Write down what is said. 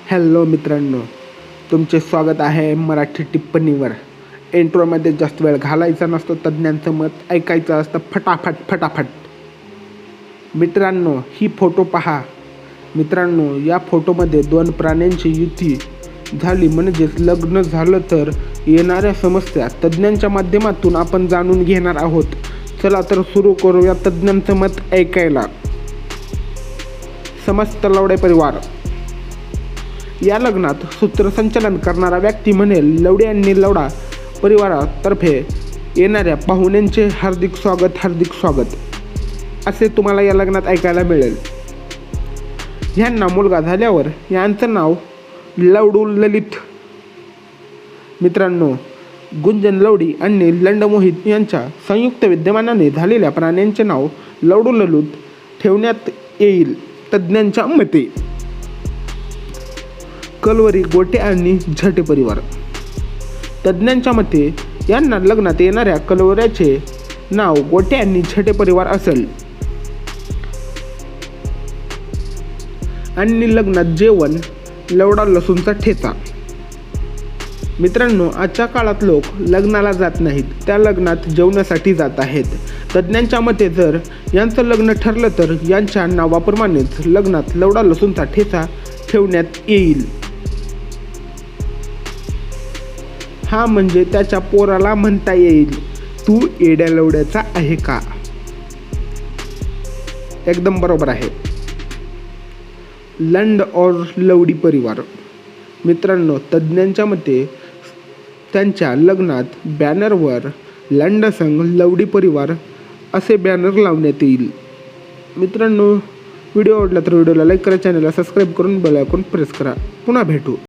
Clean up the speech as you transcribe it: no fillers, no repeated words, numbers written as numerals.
Hello मित्रांनो, तुमचे स्वागत आहे मराठी टिप्पणीवर. इंट्रोमध्ये जास्त वेळ घालायचा नसतो, तज्ज्ञांचं मत ऐकायचं असतं फटाफट फटाफट. मित्रांनो, ही फोटो पहा. मित्रांनो, या फोटोमध्ये दोन प्राण्यांची युती झाली म्हणजेच लग्न झालं तर येणाऱ्या समस्या तज्ज्ञांच्या माध्यमातून आपण जाणून घेणार आहोत. चला तर सुरू करूया तज्ज्ञांचं मत ऐकायला. समस्त लवडे परिवार. या लग्नात सूत्रसंचालन करणारा व्यक्ती म्हणेल, लवडे आणि लवडा परिवारातर्फे येणाऱ्या पाहुण्यांचे हार्दिक स्वागत हार्दिक स्वागत असे तुम्हाला या लग्नात ऐकायला मिळेल. ह्यांना मुलगा झाल्यावर यांचं नाव लवडू ललित. मित्रांनो, गुंजन लवडी आणि लंड मोहित यांच्या संयुक्त विद्यमानाने झालेल्या प्राण्यांचे नाव लवडू ललित ठेवण्यात येईल तज्ज्ञांच्या मते. कलवरी गोटे आणि झटे परिवार. तज्ज्ञांच्या मते यांना लग्नात येणाऱ्या कलवऱ्याचे नाव गोटे आणि झटे परिवार असेल. आणि लग्नात जेवण लवडा लसूणचा ठेचा. मित्रांनो, आजच्या काळात लोक लग्नाला जात नाहीत, त्या लग्नात जेवणासाठी जात आहेत. तज्ज्ञांच्या मते जर यांचं लग्न ठरलं तर यांच्या नावाप्रमाणेच लग्नात लवडा लसूणचा ठेचा ठेवण्यात येईल. हा म्हणजे त्याच्या पोराला म्हणता येईल, तू येड्या लवड्याचा आहे का. एकदम बरोबर आहे. लंड और लवडी परिवार. मित्रांनो, तज्ज्ञांच्या मते त्यांच्या लग्नात बॅनरवर लंड संघ लवडी परिवार असे बॅनर लावण्यात येईल. मित्रांनो, व्हिडिओ आवडला तर व्हिडिओला लाईक करा, चॅनलला सबस्क्राईब करून बेल आयकॉन प्रेस करा. पुन्हा भेटू.